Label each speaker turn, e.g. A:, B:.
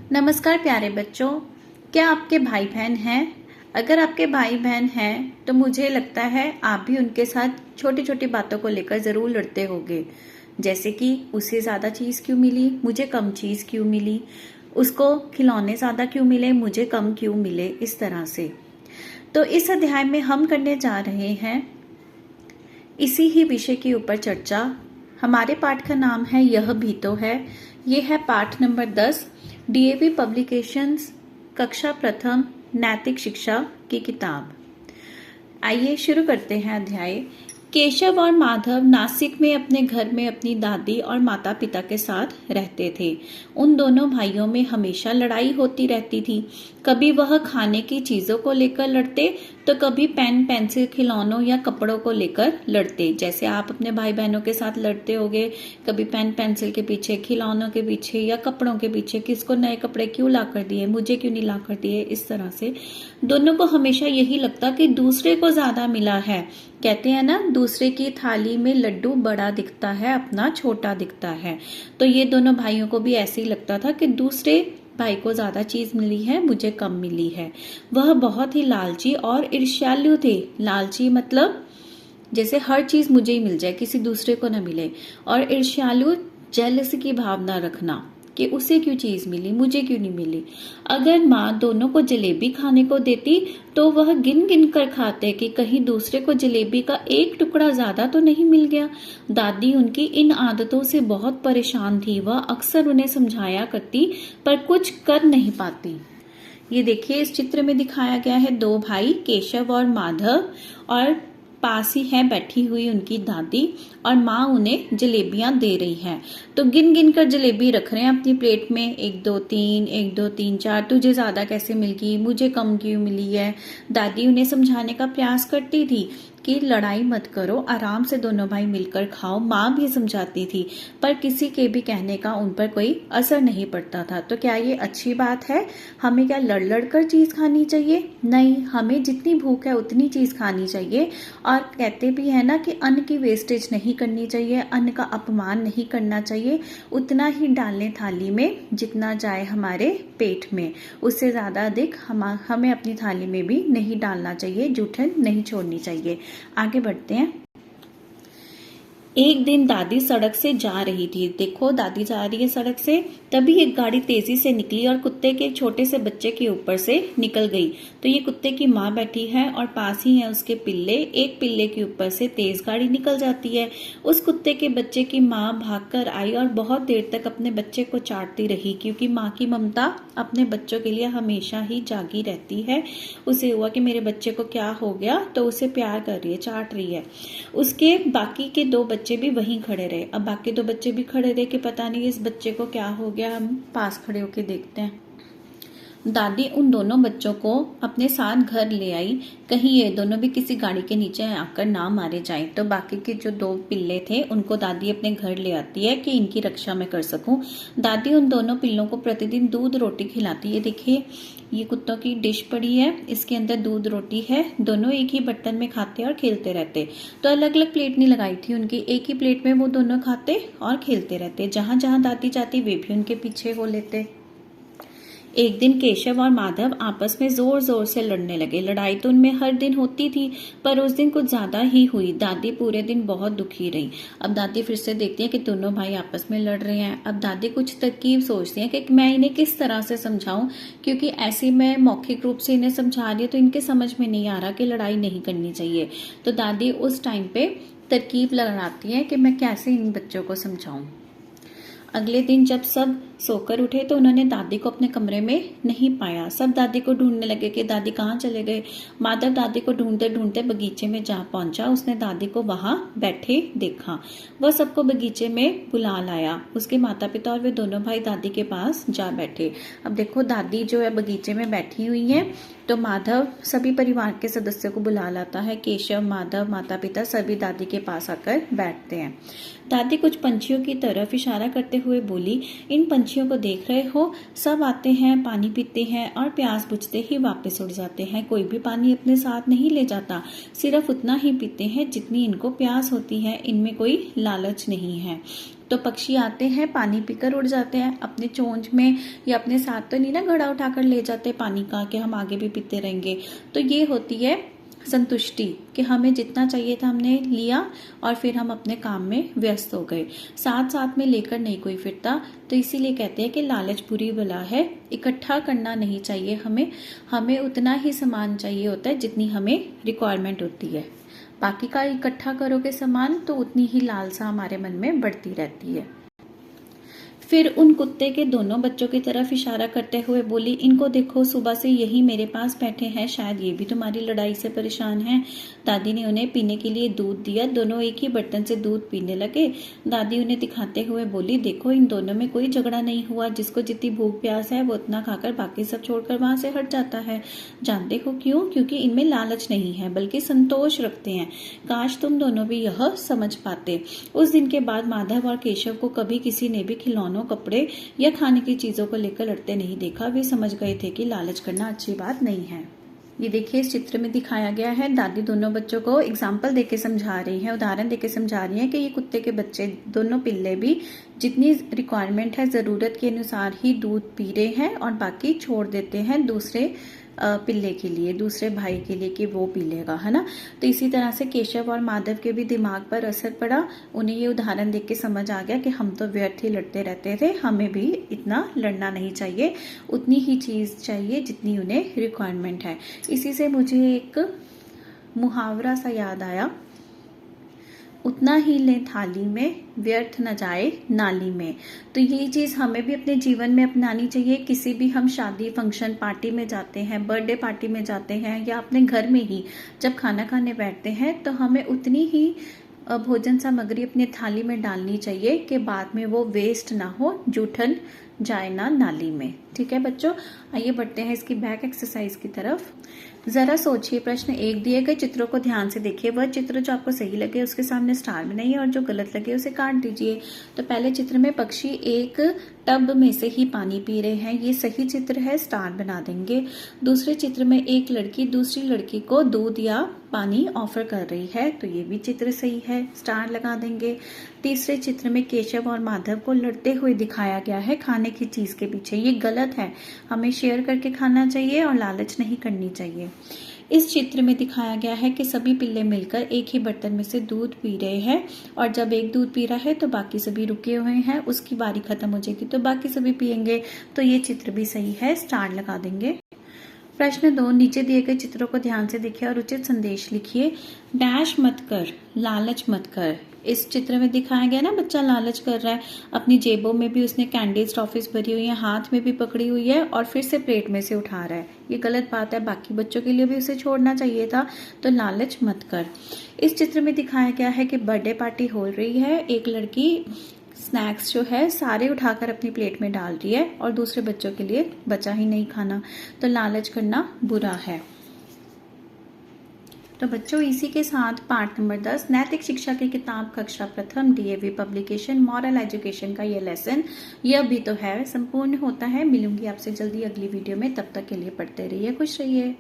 A: नमस्कार प्यारे बच्चों, क्या आपके भाई बहन हैं? अगर आपके भाई बहन हैं तो मुझे लगता है आप भी उनके साथ छोटी छोटी बातों को लेकर जरूर लड़ते होंगे। जैसे कि उसे ज्यादा चीज क्यों मिली, मुझे कम चीज क्यों मिली, उसको खिलौने ज्यादा क्यों मिले, मुझे कम क्यों मिले, इस तरह से। तो इस अध्याय में हम करने जा रहे हैं इसी ही विषय के ऊपर चर्चा। हमारे पाठ का नाम है यह भी तो है। ये है पाठ नंबर 10, डीएवी पब्लिकेशंस, कक्षा प्रथम, नैतिक शिक्षा की किताब। आइए शुरू करते हैं अध्याय। केशव और माधव नासिक में अपने घर में अपनी दादी और माता पिता के साथ रहते थे। उन दोनों भाइयों में हमेशा लड़ाई होती रहती थी। कभी वह खाने की चीजों को लेकर लड़ते तो कभी पेन पेंसिल खिलौनों या कपड़ों को लेकर लड़ते। जैसे आप अपने भाई बहनों के साथ लड़ते होगे, कभी पेन पेंसिल के पीछे, खिलौनों के पीछे या कपड़ों के पीछे, किसको नए कपड़े क्यों ला कर दिए, मुझे क्यों नहीं ला कर दिए, इस तरह से। दोनों को हमेशा यही लगता कि दूसरे को ज्यादा मिला है। कहते हैं ना, दूसरे की थाली में लड्डू बड़ा दिखता है, अपना छोटा दिखता है। तो ये दोनों भाइयों को भी ऐसे ही लगता था कि दूसरे भाई को ज्यादा चीज मिली है, मुझे कम मिली है। वह बहुत ही लालची और ईर्ष्यालु थे। लालची मतलब जैसे हर चीज मुझे ही मिल जाए, किसी दूसरे को ना मिले। और ईर्ष्यालु, जेलसी की भावना रखना कि उसे क्यों चीज मिली, मुझे क्यों नहीं मिली। अगर माँ दोनों को जलेबी खाने को देती तो वह गिन गिन कर खाते कि कहीं दूसरे को जलेबी का एक टुकड़ा ज्यादा तो नहीं मिल गया। दादी उनकी इन आदतों से बहुत परेशान थी। वह अक्सर उन्हें समझाया करती पर कुछ कर नहीं पाती। ये देखिए, इस चित्र में दिखाया गया है दो भाई केशव और माधव, और पास ही है बैठी हुई उनकी दादी, और माँ उन्हें जलेबियां दे रही है। तो गिन गिन कर जलेबी रख रहे हैं अपनी प्लेट में, 1 2 3, 1 2 3 4, तुझे ज्यादा कैसे मिल गई, मुझे कम क्यों मिली है। दादी उन्हें समझाने का प्रयास करती थी कि लड़ाई मत करो, आराम से दोनों भाई मिलकर खाओ। माँ भी समझाती थी पर किसी के भी कहने का उन पर कोई असर नहीं पड़ता था। तो क्या ये अच्छी बात है? हमें क्या लड़ लड़ कर चीज खानी चाहिए? नहीं, हमें जितनी भूख है उतनी चीज खानी चाहिए। और कहते भी है ना कि अन्न की वेस्टेज नहीं करनी चाहिए, अन्न का अपमान नहीं करना चाहिए। उतना ही डालें थाली में जितना जाए हमारे पेट में, उससे ज्यादा अधिक हमें अपनी थाली में भी नहीं डालना चाहिए, जूठन नहीं छोड़नी चाहिए। आगे बढ़ते हैं। एक दिन दादी सड़क से जा रही थी। देखो, दादी जा रही है सड़क से, तभी एक गाड़ी तेजी से निकली और कुत्ते के एक छोटे से बच्चे के ऊपर से निकल गई। तो ये कुत्ते की माँ बैठी है और पास ही है उसके पिल्ले। एक पिल्ले के ऊपर से तेज गाड़ी निकल जाती है। उस कुत्ते के बच्चे की माँ भागकर आई और बहुत देर तक अपने बच्चे को चाटती रही, क्योंकि माँ की ममता अपने बच्चों के लिए हमेशा ही जागी रहती है। उसे हुआ कि मेरे बच्चे को क्या हो गया, तो उसे प्यार कर रही है, चाट रही है। उसके बाकी के 2 बच्चे भी वहीं खड़े रहे। अब बाकी 2 बच्चे भी खड़े रहे कि पता नहीं इस बच्चे को क्या हो गया, हम पास खड़े होके देखते हैं। दादी उन दोनों बच्चों को अपने साथ घर ले आई, कहीं ये दोनों भी किसी गाड़ी के नीचे आकर ना मारे जाएं। तो बाकी के जो 2 पिल्ले थे उनको दादी अपने घर ले आती है कि इनकी रक्षा मैं कर सकूं। दादी उन दोनों पिल्लों को प्रतिदिन दूध रोटी खिलाती है। देखिए, ये कुत्तों की डिश पड़ी है, इसके अंदर दूध रोटी है। दोनों एक ही बर्तन में खाते और खेलते रहते। तो अलग अलग प्लेट नहीं लगाई थी उनकी, एक ही प्लेट में वो दोनों खाते और खेलते रहते। जहां जहां दादी जाती वे भी उनके पीछे हो लेते। एक दिन केशव और माधव आपस में जोर जोर से लड़ने लगे। लड़ाई तो उनमें हर दिन होती थी, पर उस दिन कुछ ज्यादा ही हुई। दादी पूरे दिन बहुत दुखी रही। अब दादी फिर से देखती है कि दोनों भाई आपस में लड़ रहे हैं। अब दादी कुछ तरकीब सोचती है कि मैं इन्हें किस तरह से समझाऊं, क्योंकि ऐसी मैं मौखिक रूप से इन्हें समझा रही हूँ तो इनके समझ में नहीं आ रहा कि लड़ाई नहीं करनी चाहिए। तो दादी उस टाइम पे तरकीब लगाती है कि मैं कैसे इन बच्चों को समझाऊं। अगले दिन जब सब सोकर उठे तो उन्होंने दादी को अपने कमरे में नहीं पाया। सब दादी को ढूंढने लगे कि दादी कहाँ चले गए। माधव दादी को ढूंढते ढूंढते बगीचे में जा पहुंचा। उसने दादी को वहां बैठे देखा। वह सबको बगीचे में बुला लाया। उसके माता पिता और वे दोनों भाई दादी के पास जा बैठे। अब देखो, दादी जो है बगीचे में बैठी हुई है, तो माधव सभी परिवार के सदस्यों को बुला लाता है। केशव, माधव, माता पिता सभी दादी के पास आकर बैठते हैं। दादी कुछ पंछियों की तरफ इशारा करते हुए बोली, इन पंछियों को देख रहे हो, सब आते हैं, पानी पीते हैं और प्यास बुझते ही वापस उड़ जाते हैं। कोई भी पानी अपने साथ नहीं ले जाता, सिर्फ उतना ही पीते हैं जितनी इनको प्यास होती है। इनमें कोई लालच नहीं है। तो पक्षी आते हैं, पानी पीकर उड़ जाते हैं, अपने चोंच में या अपने साथ तो नहीं ना घड़ा उठाकर ले जाते पानी का कि हम आगे भी पीते रहेंगे। तो ये होती है संतुष्टि कि हमें जितना चाहिए था हमने लिया और फिर हम अपने काम में व्यस्त हो गए, साथ साथ में लेकर नहीं कोई फिरता। तो इसीलिए कहते हैं कि लालच बुरी बला है, इकट्ठा करना नहीं चाहिए हमें उतना ही सामान चाहिए होता है जितनी हमें रिक्वायरमेंट होती है। बाकी का इकट्ठा करोगे सामान तो उतनी ही लालसा हमारे मन में बढ़ती रहती है। फिर उन कुत्ते के दोनों बच्चों की तरफ इशारा करते हुए बोली, इनको देखो, सुबह से यही मेरे पास बैठे हैं, शायद ये भी तुम्हारी लड़ाई से परेशान हैं। दादी ने उन्हें पीने के लिए दूध दिया, दोनों एक ही बर्तन से दूध पीने लगे। दादी उन्हें दिखाते हुए बोली, देखो इन दोनों में कोई झगड़ा नहीं हुआ, जिसको जितनी भूख प्यास है वो उतना खाकर बाकी सब छोड़कर वहां से हट जाता है। जानते हो क्यों? क्योंकि इनमें लालच नहीं है बल्कि संतोष रखते हैं। काश तुम दोनों भी यह समझ पाते। उस दिन के बाद माधव और केशव को कभी किसी ने भी खिलौनों, कपड़े या खाने की चीजों को लेकर लड़ते नहीं देखा। वे समझ गए थे कि लालच करना अच्छी बात नहीं है। ये देखिए इस चित्र में दिखाया गया है, दादी दोनों बच्चों को एग्जाम्पल देके समझा रही है, उदाहरण देके समझा रही है कि ये कुत्ते के बच्चे दोनों पिल्ले भी जितनी रिक्वायरमेंट है जरूरत के अनुसार ही दूध पी रहे हैं और बाकी छोड़ देते हैं दूसरे पिल्ले के लिए, दूसरे भाई के लिए कि वो पी लेगा, है ना। तो इसी तरह से केशव और माधव के भी दिमाग पर असर पड़ा। उन्हें ये उदाहरण देख के समझ आ गया कि हम तो व्यर्थ ही लड़ते रहते थे, हमें भी इतना लड़ना नहीं चाहिए, उतनी ही चीज चाहिए जितनी उन्हें रिक्वायरमेंट है। इसी से मुझे एक मुहावरा सा याद आया, उतना ही ले थाली में, व्यर्थ न जाए नाली में। तो ये चीज हमें भी अपने जीवन में अपनानी चाहिए। किसी भी हम शादी, फंक्शन, पार्टी में जाते हैं, बर्थडे पार्टी में जाते हैं या अपने घर में ही जब खाना खाने बैठते हैं तो हमें उतनी ही भोजन सामग्री अपनी थाली में डालनी चाहिए कि बाद में वो वेस्ट ना हो, जूठन जाए ना नाली में। ठीक है बच्चों, आइए बढ़ते हैं इसकी बैक एक्सरसाइज की तरफ। जरा सोचिए, प्रश्न 1 दिए गए चित्रों को ध्यान से देखिए, वह चित्र जो आपको सही लगे उसके सामने स्टार बनाइए और जो गलत लगे उसे काट दीजिए। तो पहले चित्र में पक्षी एक टब में से ही पानी पी रहे हैं, ये सही चित्र है, स्टार बना देंगे। दूसरे चित्र में एक लड़की दूसरी लड़की को दूध या पानी ऑफर कर रही है, तो ये भी चित्र सही है, स्टार लगा देंगे। तीसरे चित्र में केशव और माधव को लड़ते हुए दिखाया गया है खाने की चीज के पीछे, ये गलत है, हमें शेयर करके खाना चाहिए और लालच नहीं करनी चाहिए। इस चित्र में दिखाया गया है कि सभी पिल्ले मिलकर एक ही बर्तन में से दूध पी रहे हैं और जब एक दूध पी रहा है तो बाकी सभी रुके हुए हैं, उसकी बारी खत्म हो जाएगी तो बाकी सभी पिएंगे, तो ये चित्र भी सही है, स्टार लगा देंगे। प्रश्न 2, नीचे दिए गए चित्रों को ध्यान से देखिए और उचित संदेश लिखिए। डैश मत कर, लालच मत कर। इस चित्र में दिखाया गया ना, बच्चा लालच कर रहा है, अपनी जेबों में भी उसने कैंडीज, टॉफीज भरी हुई है, हाथ में भी पकड़ी हुई है और फिर से प्लेट में से उठा रहा है, ये गलत बात है। बाकी बच्चों के लिए भी उसे छोड़ना चाहिए था, तो लालच मत कर। इस चित्र में दिखाया गया है कि बर्थडे पार्टी हो रही है, एक लड़की स्नैक्स जो है सारे उठाकर अपनी प्लेट में डाल रही है और दूसरे बच्चों के लिए बचा ही नहीं खाना, तो लालच करना बुरा है। तो बच्चों इसी के साथ पाठ नंबर 10 नैतिक शिक्षा की किताब कक्षा प्रथम डीएवी पब्लिकेशन मॉरल एजुकेशन का ये लेसन यह भी तो है संपूर्ण होता है। मिलूंगी आपसे जल्दी अगली वीडियो में, तब तक के लिए पढ़ते रहिए, खुश रहिए।